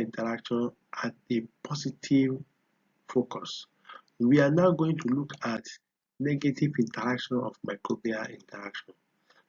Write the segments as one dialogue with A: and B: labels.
A: interaction at a positive focus. We are now going to look at negative interaction of microbial interaction.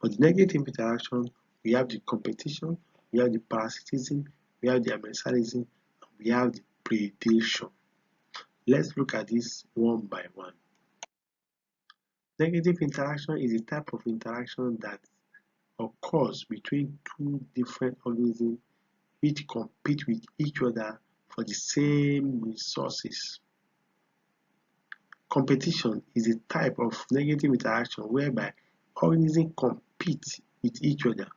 A: For the negative interaction, we have the competition, we have the parasitism, we have the amencialism, and we have the predation. Let's look at this one by one. Negative interaction is a type of interaction that occurs between two different organisms which compete with each other for the same resources. Competition is a type of negative interaction whereby organisms compete with each other.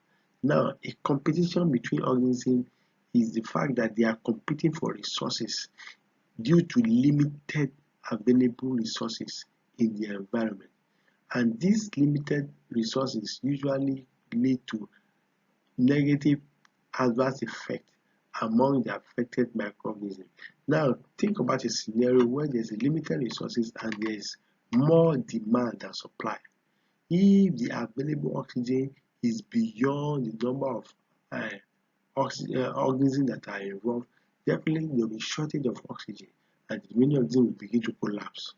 A: Now, a competition between organisms is the fact that they are competing for resources due to limited available resources in the environment. And these limited resources usually lead to negative adverse effects among the affected microorganisms. Now, think about a scenario where there's a limited resources and there's more demand than supply. If the available oxygen is beyond the number of organisms that are involved, definitely there will be shortage of oxygen and many of them will begin to collapse.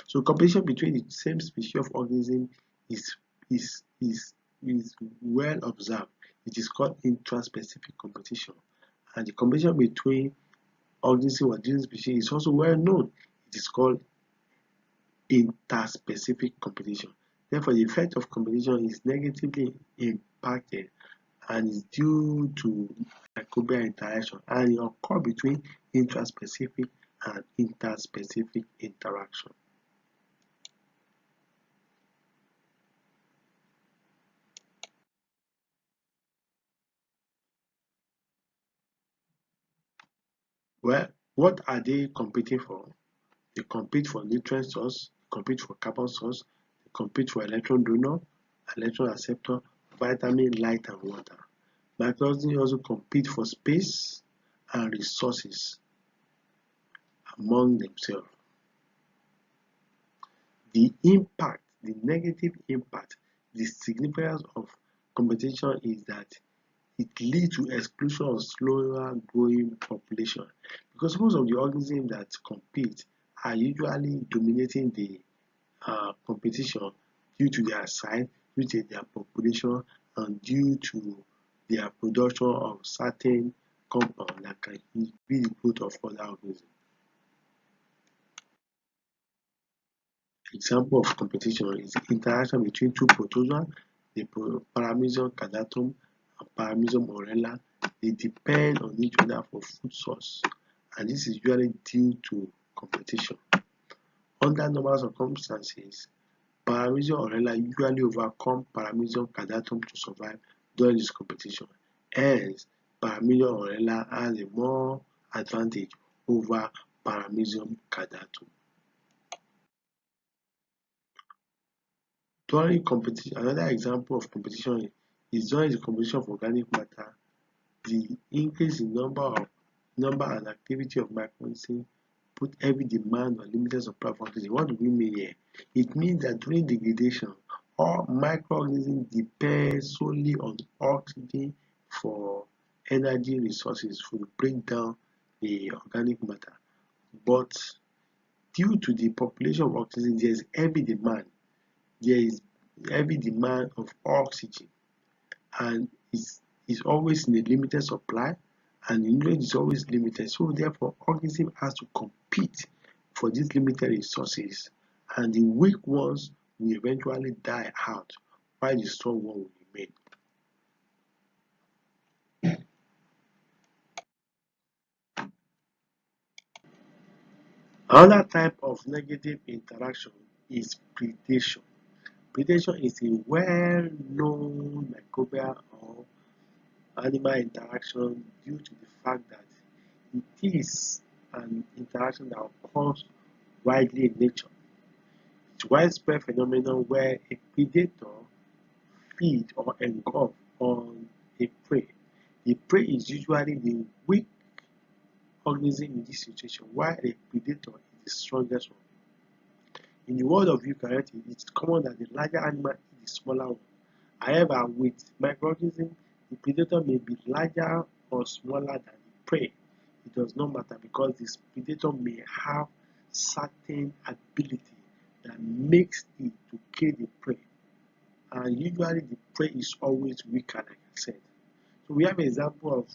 A: So competition between the same species of organism is well observed. It is called intraspecific competition. And the competition between organisms or different species is also well known. It is called interspecific competition. Therefore, the effect of competition is negatively impacted and is due to microbial interaction, and it occurs between intraspecific and interspecific interaction. Well, what are they competing for? They compete for nutrient source, compete for carbon source, they compete for electron donor, electron acceptor, vitamin, light, and water. Microorganisms also compete for space and resources among themselves. The impact, the negative impact, the significance of competition is that it leads to exclusion of slower growing population, because most of the organisms that compete are usually dominating the competition due to their size, due to their population, and due to their production of certain compounds that can be the growth of other organisms. Example of competition is interaction between two protozoans, the Paramecium cadatum and Paramecium orella. They depend on each other for food source, and this is usually due to competition. Under normal circumstances, Paramecium orella usually overcome Paramecium cadatum to survive during this competition. Hence, Paramecium orella has a more advantage over Paramecium cadatum. During competition, another example of competition is during the competition of organic matter. The increase in number and activity of microorganisms put heavy demand on limited supply of oxygen. What do we mean here? It means that during degradation, all microorganisms depend solely on oxygen for energy resources to break down the organic matter. But due to the population of oxygen, there is heavy demand. There is heavy demand of oxygen, and is always in a limited supply, and the nutrient is always limited. So therefore, organism has to compete for these limited resources, and the weak ones will eventually die out, while the strong one will remain. Another type of negative interaction is predation. Predation is a well-known microbial or animal interaction due to the fact that it is an interaction that occurs widely in nature. It's a widespread phenomenon where a predator feeds or engulfs on a prey. The prey is usually the weak organism in this situation, while a predator is the strongest one. In the world of eukaryotes, it's common that the larger animal eats the smaller one. However, with microorganisms, the predator may be larger or smaller than the prey. it does not matter, because this predator may have certain ability that makes it to kill the prey, and usually the prey is always weaker, like I said. So we have example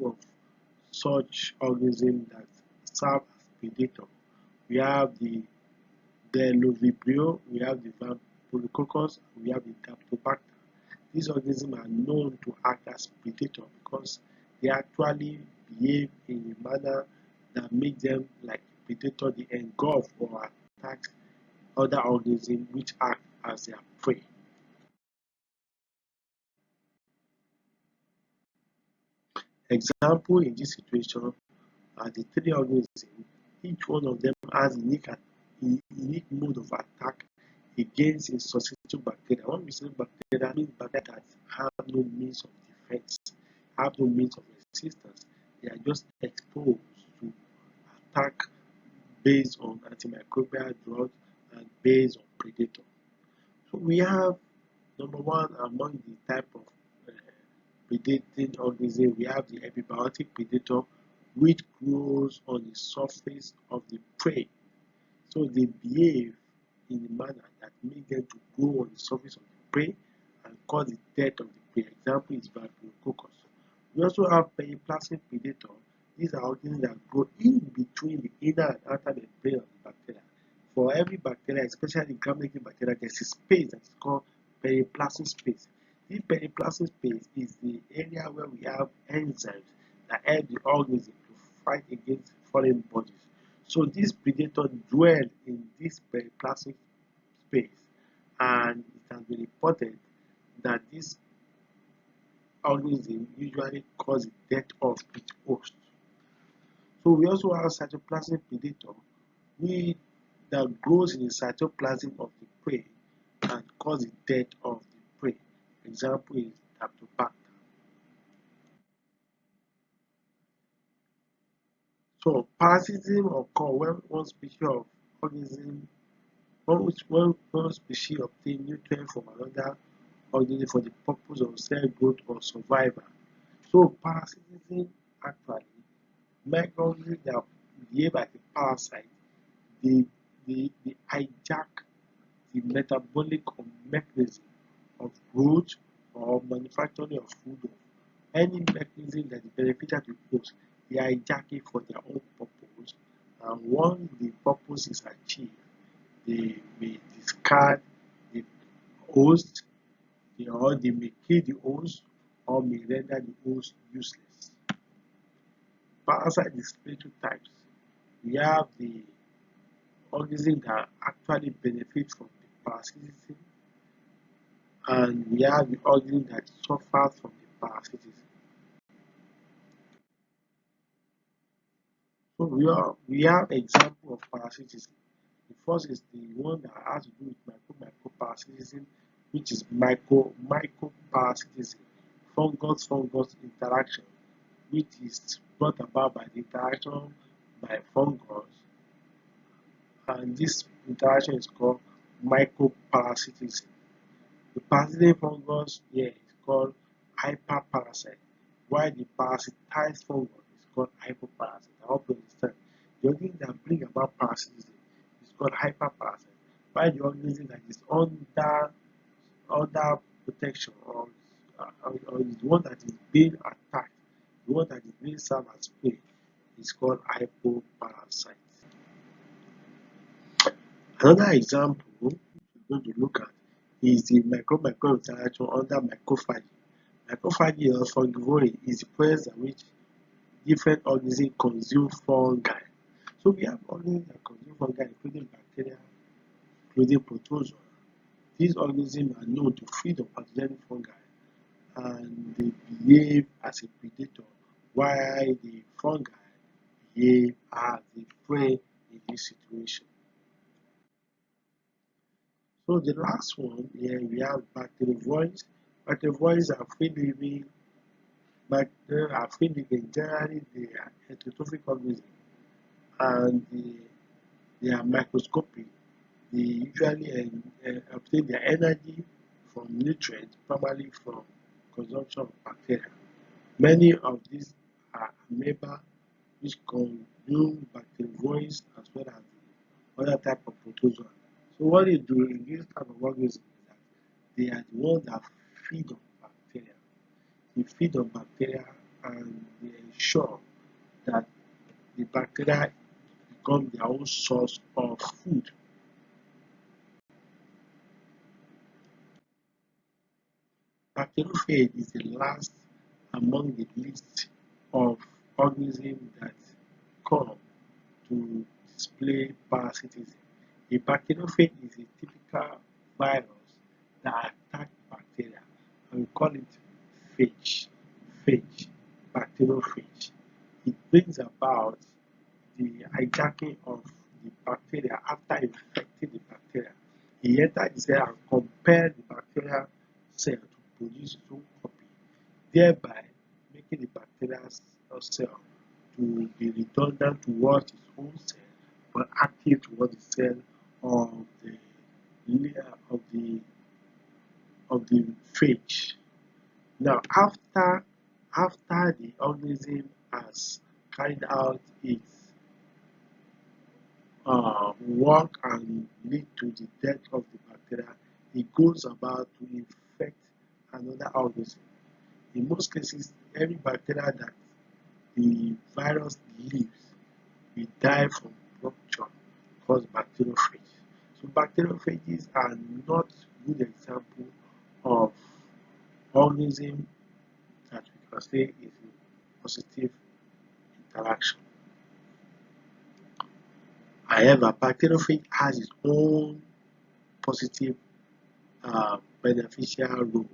A: of such organisms that serve as predator. We have the Vibrio, we have the Vampyrococcus, we have the Daptobacter. These organisms are known to act as predator because they actually behave in a manner that makes them like predator. They engulf or attack other organisms which act as their prey. Example in this situation are the three organisms. Each one of them has unique mode of attack against a susceptible bacteria. When we say bacteria, means bacteria that have no means of defense, have no means of resistance. They are just exposed to attack based on antimicrobial drugs and based on predator. So we have number one among the type of uh, predating organism, we have the epibiotic predator, which grows on the surface of the prey. So they behave in a manner that makes them to grow on the surface of the prey and cause the death of the prey. Example is Vampyrococcus. We also have periplasmic predator. These are organisms that grow in between the inner and outer membrane of the bacteria. For every bacteria, especially gram-negative bacteria, there's a space that is called periplasmic space. This periplasmic space is the area where we have enzymes that help the organism to fight against foreign bodies. So these predators dwell in this periplasmic space, and it has been reported that this organism usually cause the death of its host. So we also have cytoplasmic predator, which that grows in the cytoplasm of the prey and cause the death of the prey. Example is Daptobacter. So parasitism occur when one species of organism one species obtain nutrients from another organism for the purpose of cell growth or survival. So parasitism actually microorganisms that behave like a parasite, they, they hijack the metabolic mechanism of growth or manufacturing of food, or any mechanism that is beneficial to host, they hijack it for their own purpose. And once the purpose is achieved, they may discard the host, or they may kill the host, or may render the host useless. Parasite display two types. We have the organism that actually benefit from the parasitism, and we have the organism that suffers from the parasitism. So we have example of parasitism. The first is the one that has to do with microparasitism, which is microparasitism, fungus interaction, which is brought about by the interaction by fungus, and this interaction is called microparasitism. The parasitic fungus here is called hyperparasite, while the parasitized fungus is called hypoparasite. I hope you understand. The organism that brings about parasitism is called hyperparasite, while the organism that is under protection, or is the one that is being attacked, the one that is being served as prey, is called hypoparasite. Another example we're going to look at is the micro interaction under macrophagy. Macrophagy or fungivory is the process in which different organisms consume fungi. So we have organisms that consume fungi, including bacteria, including protozoans. These organisms are known to feed on pathogenic fungi, and they behave as a predator, while the fungi behave as a prey in this situation. So the last one here we have bacteriovoids. Bacteriovoids are free living bacteria, are free living. Generally, they are heterotrophic organisms, and they are microscopic. They usually obtain their energy from nutrients, primarily from consumption of bacteria. Many of these amoeba, which consume bacterioids as well as the other type of protozoans. So what they do in this type of organisms is that they are the ones that feed on bacteria. They feed on bacteria and they ensure that the bacteria become their own source of food. Bacteriophage is the last among the list of organisms that come to display parasitism. A bacteriophage is a typical virus that attacks bacteria, and we call it phage. Phage, bacteriophage. It brings about the hijacking of the bacteria after infecting the bacteria. He enters the cell and compels the bacterial cell to produce its own copy, thereby making the bacterial cell to be redundant towards its own cell but active towards the cell of the layer of the phage. Now, after the organism has carried out its work and lead to the death of the bacteria, it goes about to infect another organism. In most cases, every bacteria that the virus leaves will die from rupture caused bacteriophage. So bacteriophages are not good example of organism that we can say is a positive interaction. However, bacteriophage has its own positive beneficial role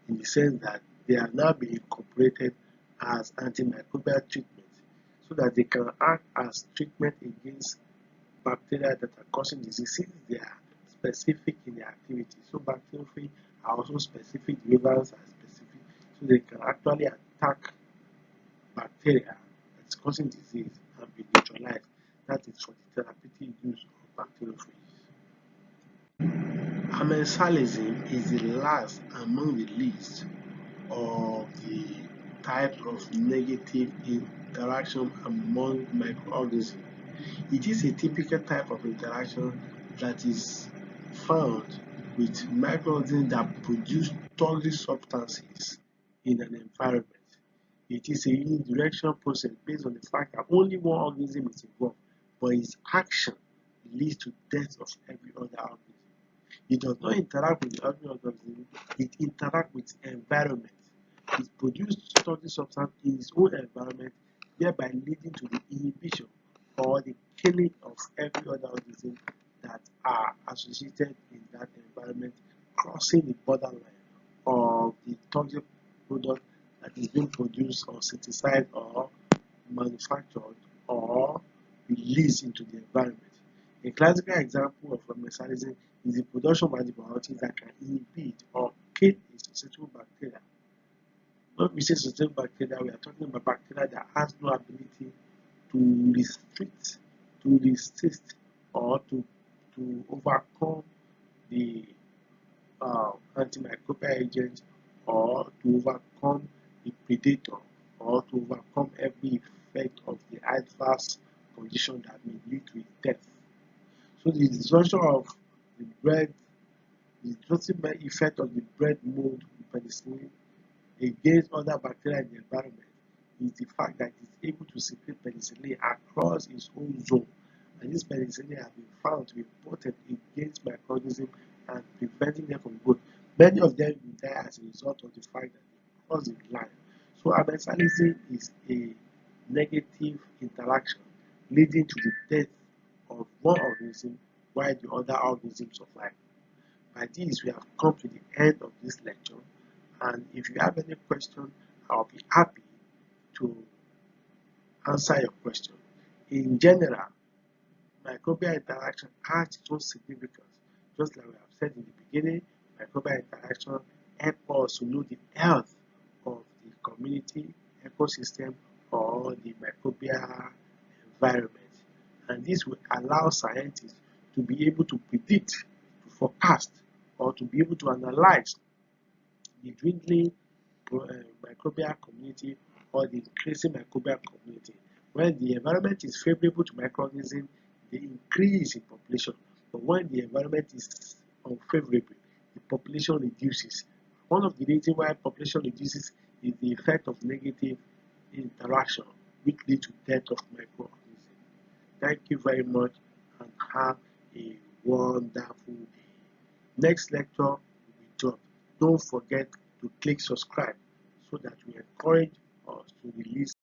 A: in the sense that they are now being incorporated as antimicrobial treatment so that they can act as treatment against bacteria that are causing disease since they are specific in their activity. So bacteriophage are also specific, the vivals are specific, so they can actually attack bacteria that's causing disease and be neutralized. That is for the therapeutic use of bacteriophages. Amensalism is the last among the list of the types of negative interaction among microorganisms. It is a typical type of interaction that is found with microorganisms that produce toxic substances in an environment. It is a unidirectional process based on the fact that only one organism is involved, but its action leads to death of every other organism. It does not interact with the other organism, it interacts with the environment. It produces toxic substance in its own environment, thereby leading to the inhibition or the killing of every other organism that are associated in that environment, crossing the borderline of the toxic product that is being produced or synthesized or manufactured or released into the environment. A classical example of commensalism is the production of antibiotics that can inhibit or kill a susceptible bacteria. When we say susceptible bacteria, we are talking about bacteria that has no ability to restrict, to resist, or to overcome the antimicrobial agent or to overcome the predator or to overcome every effect of the adverse condition that may lead to its death. So the destruction of the bread, the destructive effect of the bread mold with penicillin against other bacteria in the environment is the fact that it is able to secrete penicillin across its own zone, and this penicillin has been found to be potent against microorganisms and preventing them from growth. Many of them will die as a result of the fact that they cross the line. So amensalism is a negative interaction leading to the death of one organism while the other organism survive. By this, we have come to the end of this lecture, and if you have any question, I'll be happy to answer your question. In general, microbial interaction has its own significance. Just like we have said in the beginning, microbial interaction help us to know the health of the community, ecosystem, or the microbial environment. And this will allow scientists to be able to predict, to forecast, or to be able to analyze the dwindling microbial community or the increasing microbial community. When the environment is favorable to microorganisms, they increase in population. But when the environment is unfavorable, the population reduces. One of the reasons why population reduces is the effect of negative interaction, which lead to death of microorganisms. Thank you very much and have a wonderful day. Next lecture will be dropped. Don't forget to click subscribe so that we encourage us to release